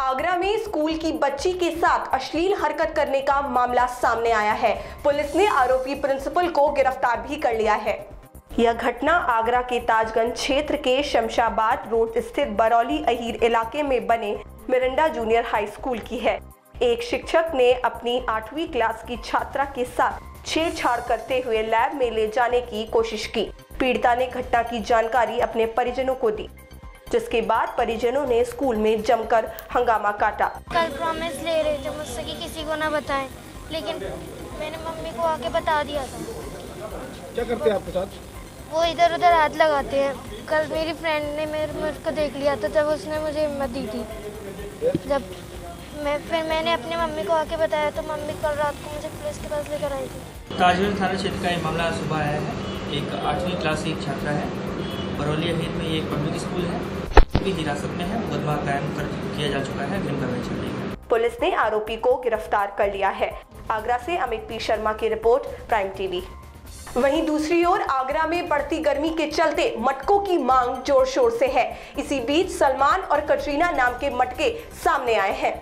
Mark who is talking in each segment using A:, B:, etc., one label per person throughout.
A: आगरा में स्कूल की बच्ची के साथ अश्लील हरकत करने का मामला सामने आया है। पुलिस ने आरोपी प्रिंसिपल को गिरफ्तार भी कर लिया है। यह घटना आगरा के ताजगंज क्षेत्र के शमशाबाद रोड स्थित बरौली अहीर इलाके में बने मिरंडा जूनियर हाई स्कूल की है। एक शिक्षक ने अपनी 8वीं क्लास की छात्रा के साथ छेड़छाड़ करते हुए लैब में ले जाने की कोशिश की। पीड़िता ने घटना की जानकारी अपने परिजनों को दी, जिसके बाद परिजनों ने स्कूल में जमकर हंगामा काटा।
B: कल प्रॉमिस ले रहे थे मुझसे कि किसी को ना बताएं, लेकिन मैंने मम्मी को आके बता दिया था।
C: क्या करते हैं आपके साथ?
B: वो इधर उधर हाथ लगाते हैं। कल मेरी फ्रेंड ने मेरे को देख लिया था, जब उसने मुझे हिम्मत दी थी। फिर मैंने अपनी मम्मी को आके बताया तो मम्मी कल रात को मुझे पुलिस के पास लेकर आई थी।
D: ताजगंज थाना क्षेत्र का ये मामला सुबह आया है। एक 8वीं क्लास की एक छात्रा है, बरौली अहीर में ये एक पब्लिक स्कूल है, भी हिरासत में है। मुकदमा कायम किया जा चुका है, अग्रिम कार्रवाई चल रही है।
A: पुलिस ने आरोपी को गिरफ्तार कर लिया है। आगरा से अमित पी शर्मा की रिपोर्ट, प्राइम टीवी। वहीं दूसरी ओर आगरा में बढ़ती गर्मी के चलते मटकों की मांग जोर शोर से है। इसी बीच सलमान और कटरीना नाम के मटके सामने आए हैं।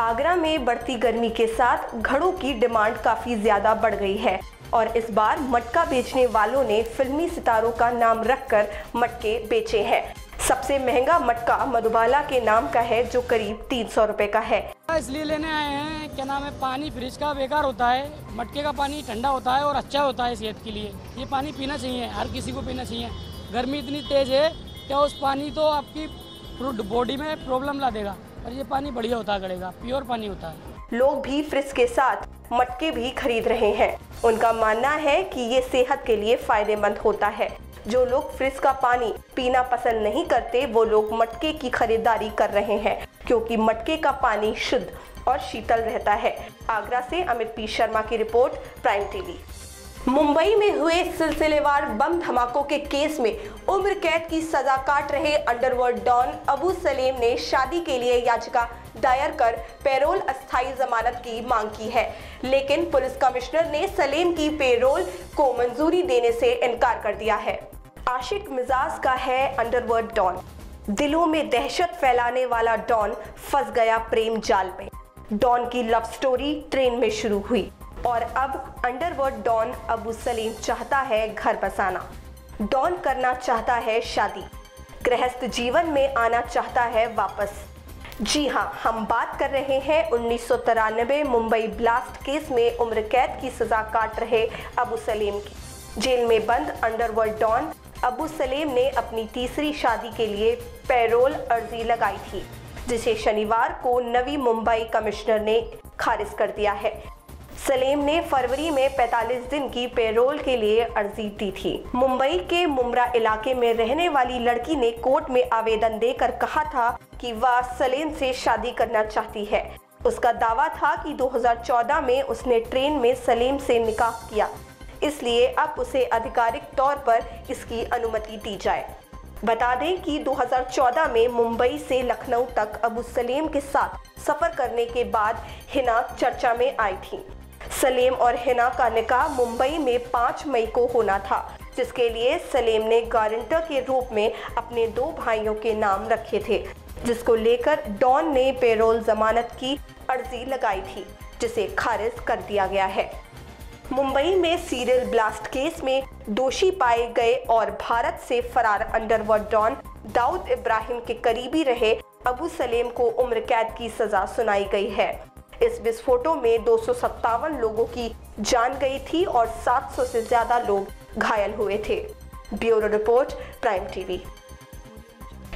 A: आगरा में बढ़ती गर्मी के साथ घड़ों की डिमांड काफी ज्यादा बढ़ गई है और इस बार मटका बेचने वालों ने फिल्मी सितारों का नाम रखकर मटके बेचे हैं। सबसे महंगा मटका मधुबाला के नाम का है, जो करीब 300 रुपए का है।
C: इसलिए लेने आए हैं, क्या नाम है, पानी फ्रिज का बेकार होता है। मटके का पानी ठंडा होता है और अच्छा होता है सेहत के लिए। ये पानी पीना चाहिए, हर किसी को पीना चाहिए। गर्मी इतनी तेज है क्या उस पानी तो आपकी बॉडी में प्रॉब्लम ला देगा, और ये पानी बढ़िया होता गड़ेगा, प्योर पानी होता है।
A: लोग भी फ्रिज के साथ मटके भी खरीद रहे हैं। उनका मानना है कि ये सेहत के लिए फायदेमंद होता है। जो लोग फ्रिज का पानी पीना पसंद नहीं करते, वो लोग मटके की खरीदारी कर रहे हैं, क्योंकि मटके का पानी शुद्ध और शीतल रहता है। आगरा से अमित पी शर्मा की रिपोर्ट, प्राइम टीवी। मुंबई में हुए सिलसिलेवार बम धमाकों के केस में उम्र कैद की सजा काट रहे अंडरवर्ल्ड डॉन अबू सलेम ने शादी के लिए याचिका दायर कर पैरोल अस्थायी जमानत की मांग की है, लेकिन पुलिस कमिश्नर ने सलेम की पैरोल को मंजूरी देने से इनकार कर दिया है। आशिक मिजाज का है अंडरवर्ल्ड डॉन। दिलों में दहशत फैलाने वाला डॉन फंस गया प्रेम जाल में। डॉन की लव स्टोरी ट्रेन में शुरू हुई और अब अंडरवर्ल्ड डॉन अबू सलीम चाहता है घर बसाना। डॉन करना चाहता है शादी, गृहस्थ जीवन में आना चाहता है वापस। जी हां, हम बात कर रहे हैं 1993 मुंबई ब्लास्ट केस में उम्र कैद की सजा काट रहे अबू सलीम की। जेल में बंद अंडरवर्ल्ड डॉन अबू सलीम ने अपनी तीसरी शादी के लिए पैरोल अर्जी लगाई थी, जिसे शनिवार को नवी मुंबई कमिश्नर ने खारिज कर दिया है। सलेम ने फरवरी में 45 दिन की पैरोल के लिए अर्जी दी थी। मुंबई के मुमरा इलाके में रहने वाली लड़की ने कोर्ट में आवेदन देकर कहा था कि वह सलेम से शादी करना चाहती है। उसका दावा था कि 2014 में उसने ट्रेन में सलेम से निकाह किया, इसलिए अब उसे आधिकारिक तौर पर इसकी अनुमति दी जाए। बता दें कि 2014 में मुंबई से लखनऊ तक अबू सलेम के साथ सफर करने के बाद हिना चर्चा में आई थी। सलेम और हिना का निकाह मुंबई में 5 मई को होना था, जिसके लिए सलेम ने गारंटर के रूप में अपने 2 भाइयों के नाम रखे थे, जिसको लेकर डॉन ने पैरोल जमानत की अर्जी लगाई थी, जिसे खारिज कर दिया गया है। मुंबई में सीरियल ब्लास्ट केस में दोषी पाए गए और भारत से फरार अंडरवर्ल्ड डॉन दाऊद इब्राहिम के करीबी रहे अबू सलेम को उम्र कैद की सजा सुनाई गई है। इस विस्फोटों में 257 लोगों की जान गई थी और 700 से ज्यादा लोग घायल हुए थे। Bureau report, prime TV.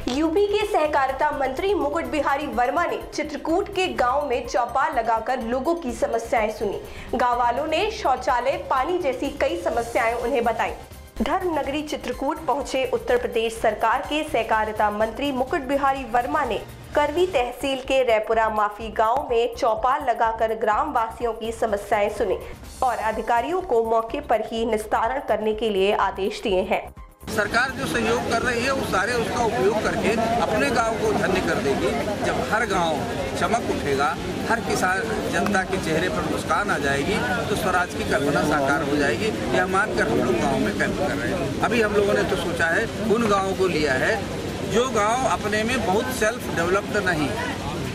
A: UP के सहकारिता मंत्री मुकुट बिहारी वर्मा ने चित्रकूट के गांव में चौपाल लगाकर लोगों की समस्याएं सुनी। गांव वालों ने शौचालय, पानी जैसी कई समस्याएं उन्हें बताई। धर्म नगरी चित्रकूट पहुंचे उत्तर प्रदेश सरकार के सहकारिता मंत्री मुकुट बिहारी वर्मा ने करवी तहसील के रैपुरा माफी गांव में चौपाल लगाकर ग्राम वासियों की समस्याएं सुनी और अधिकारियों को मौके पर ही निस्तारण करने के लिए आदेश दिए हैं।
E: सरकार जो सहयोग कर रही है वो सारे उसका उपयोग करके अपने गांव को धन्य कर देगी। जब हर गांव चमक उठेगा, हर किसान जनता के चेहरे पर मुस्कान आ जाएगी, तो स्वराज की कल्पना साकार हो जाएगी। यह मानकर हम लोग गांव में कैंप कर रहे हैं। अभी हम लोगों ने तो सोचा है उन गाँवों को लिया है जो गांव अपने में बहुत सेल्फ डेवलप्ड नहीं है,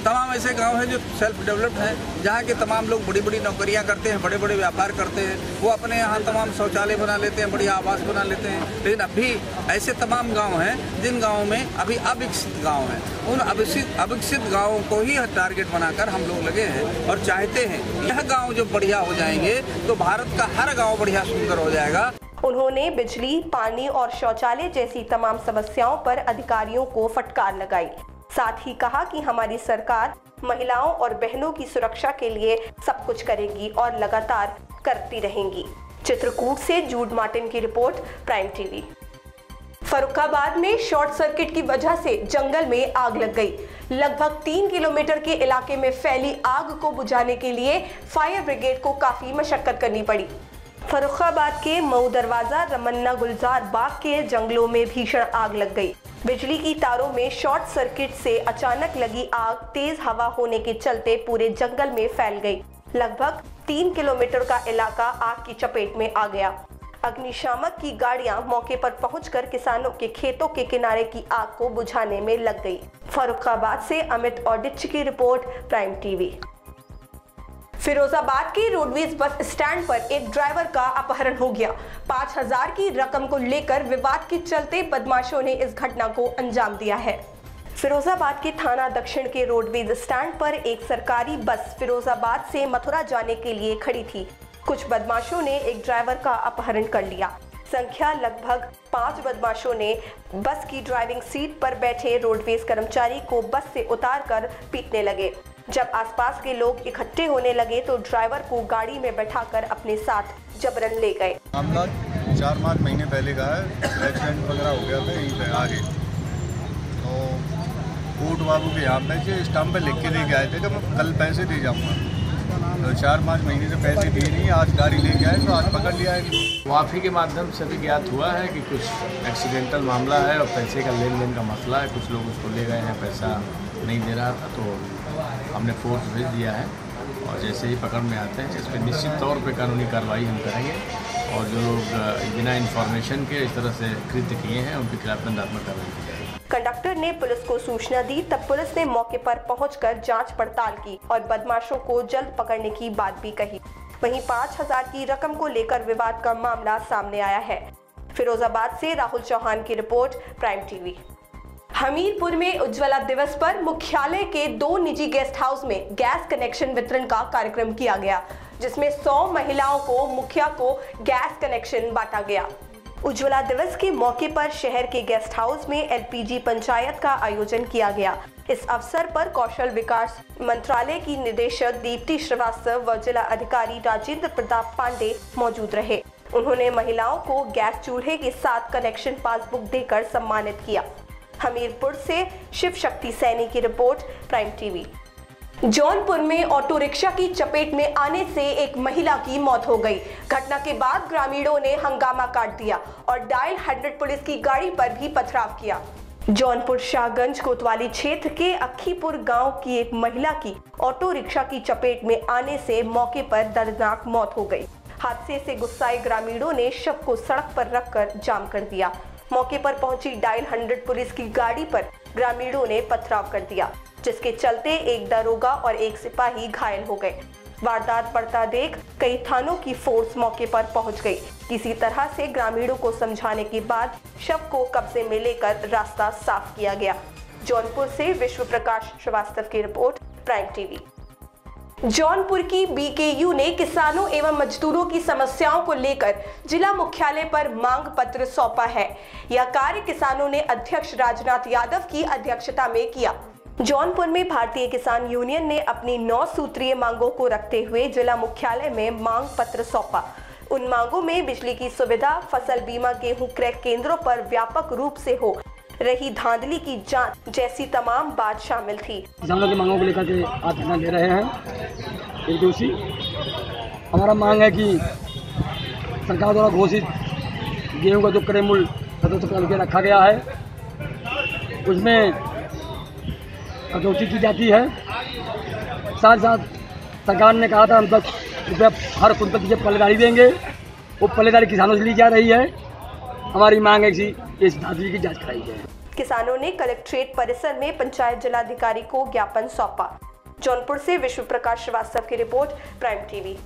E: तमाम ऐसे गांव हैं जो सेल्फ डेवलप्ड हैं, जहाँ के तमाम लोग बड़ी बड़ी नौकरियां करते हैं, बड़े बड़े व्यापार करते हैं, वो अपने यहाँ तमाम शौचालय बना लेते हैं, बढ़िया आवास बना लेते हैं। लेकिन अभी ऐसे तमाम गाँव हैं जिन गाँवों में अभी अविकसित गाँव हैं। उन अविकसित गाँवों को ही टारगेट बनाकर हम लोग लगे हैं और चाहते हैं यह गाँव जो बढ़िया हो जाएंगे तो भारत का हर गाँव बढ़िया सुंदर हो जाएगा।
A: उन्होंने बिजली, पानी और शौचालय जैसी तमाम समस्याओं पर अधिकारियों को फटकार लगाई। साथ ही कहा कि हमारी सरकार महिलाओं और बहनों की सुरक्षा के लिए सब कुछ करेगी और लगातार करती रहेंगी। चित्रकूट से जूड मार्टिन की रिपोर्ट, प्राइम टीवी। फर्रुखाबाद में शॉर्ट सर्किट की वजह से जंगल में आग लग गई। लगभग 3 किलोमीटर के इलाके में फैली आग को बुझाने के लिए फायर ब्रिगेड को काफी मशक्कत करनी पड़ी। फर्रुखाबाद के मऊ दरवाजा रमन्ना गुलजार बाग के जंगलों में भीषण आग लग गई। बिजली की तारों में शॉर्ट सर्किट से अचानक लगी आग तेज हवा होने के चलते पूरे जंगल में फैल गई। लगभग 3 किलोमीटर का इलाका आग की चपेट में आ गया। अग्निशामक की गाड़ियां मौके पर पहुंचकर किसानों के खेतों के किनारे की आग को बुझाने में लग गई। फर्रुखाबाद से अमित ऑडिच की रिपोर्ट, प्राइम टीवी। फिरोजाबाद के रोडवेज बस स्टैंड पर एक ड्राइवर का अपहरण हो गया। 5000 की रकम को लेकर विवाद के चलते बदमाशों ने इस घटना को अंजाम दिया है। फिरोजाबाद के थाना दक्षिण के रोडवेज स्टैंड पर एक सरकारी बस फिरोजाबाद से मथुरा जाने के लिए खड़ी थी। कुछ बदमाशों ने एक ड्राइवर का अपहरण कर लिया। संख्या लगभग 5 बदमाशों ने बस की ड्राइविंग सीट पर बैठे रोडवेज कर्मचारी को बस से उतारकर पीटने लगे। जब आसपास के लोग इकट्ठे होने लगे तो ड्राइवर को गाड़ी में बैठाकर अपने साथ जबरन ले गए।
F: मामला 4-5 महीने पहले का है। एक्सीडेंट वगैरह हो गया था यहीं पे आगे, तो कोर्ट बाबू के यहाँ पे स्टाम्प पे लिख के दे के आए थे कि मैं कल पैसे दे जाऊँगा। तो 4-5 महीने से पैसे दिए नहीं, आज गाड़ी लेके आए तो आज पकड़ लिया है।
G: माफ़ी के माध्यम से भी ज्ञात हुआ है कि कुछ एक्सीडेंटल मामला है और पैसे का लेन देन का मसला है। कुछ लोग उसको ले गए हैं, पैसा नहीं दे रहा था, तो हमने फोर्स भेज दिया है और जैसे ही पकड़ में आते हैं इस पर निश्चित तौर पे कानूनी कार्रवाई हम करेंगे और जो लोग बिना इन्फॉर्मेशन के इस तरह से कृत्य किए हैं उनके खिलाफ दंडात्मक कार्रवाई की जाएगी।
A: कंडक्टर ने पुलिस को सूचना दी, तब पुलिस ने मौके पर पहुंचकर जांच पड़ताल की और बदमाशों को जल्द पकड़ने की बात भी कही। वहीं 5000 की रकम को लेकर विवाद का मामला सामने आया है। फिरोजाबाद से राहुल चौहान की रिपोर्ट, प्राइम टीवी। हमीरपुर में उज्ज्वला दिवस पर मुख्यालय के 2 निजी गेस्ट हाउस में गैस कनेक्शन वितरण का कार्यक्रम किया गया, जिसमें 100 महिलाओं को मुखिया को गैस कनेक्शन बांटा गया। उज्ज्वला दिवस के मौके पर शहर के गेस्ट हाउस में एलपीजी पंचायत का आयोजन किया गया। इस अवसर पर कौशल विकास मंत्रालय की निदेशक दीप्ति श्रीवास्तव व जिला अधिकारी राजेंद्र प्रताप पांडे मौजूद रहे। उन्होंने महिलाओं को गैस चूल्हे के साथ कनेक्शन पासबुक देकर सम्मानित किया। हमीरपुर से शिव शक्ति सैनी की रिपोर्ट, प्राइम टीवी। जौनपुर में ऑटो रिक्शा की चपेट में आने से एक महिला की मौत हो गई। घटना के बाद ग्रामीणों ने हंगामा काट दिया और डायल 100 पुलिस की गाड़ी पर भी पथराव किया। जौनपुर शाहगंज कोतवाली क्षेत्र के अक्खीपुर गांव की एक महिला की ऑटो रिक्शा की चपेट में आने से मौके पर दर्दनाक मौत हो गई। हादसे से गुस्साए ग्रामीणों ने शव को सड़क पर रखकर जाम कर दिया। मौके पर पहुंची डायल 100 पुलिस की गाड़ी पर ग्रामीणों ने पथराव कर दिया, जिसके चलते एक दरोगा और एक सिपाही घायल हो गए। वारदात बढ़ता देख कई थानों की फोर्स मौके पर पहुंच गई। किसी तरह से ग्रामीणों को समझाने के बाद शव को कब्जे में लेकर रास्ता साफ किया गया। जौनपुर से विश्व प्रकाश श्रीवास्तव की रिपोर्ट, प्राइम टीवी। जौनपुर की बीकेयू ने किसानों एवं मजदूरों की समस्याओं को लेकर जिला मुख्यालय पर मांग पत्र सौंपा है। यह कार्य किसानों ने अध्यक्ष राजनाथ यादव की अध्यक्षता में किया। जौनपुर में भारतीय किसान यूनियन ने अपनी 9 सूत्रीय मांगों को रखते हुए जिला मुख्यालय में मांग पत्र सौंपा। उन मांगों में बिजली की सुविधा, फसल बीमा, गेहूं क्रय केंद्रों पर व्यापक रूप से हो रही धांधली की जांच जैसी तमाम बात शामिल थी।
C: किसानों की मांगों को लेकर के आज धरना दे रहे हैं। एक दूसरी हमारा मांग है कि सरकार द्वारा घोषित गेहूं का जो क्रय मूल्य 1700 रुपये रखा गया है, उसमें कटौती की जाती है। साथ साथ सरकार ने कहा था हम 10 रुपये हर कुंटल की पल्लेदारी देंगे, वो पल्लेदारी किसानों से ली जा रही है। हमारी मांग है कि इस धांधली की जांच कराई जाए।
A: किसानों ने कलेक्ट्रेट परिसर में पंचायत जिलाधिकारी को ज्ञापन सौंपा। जौनपुर से विश्व प्रकाश श्रीवास्तव की रिपोर्ट, प्राइम टीवी।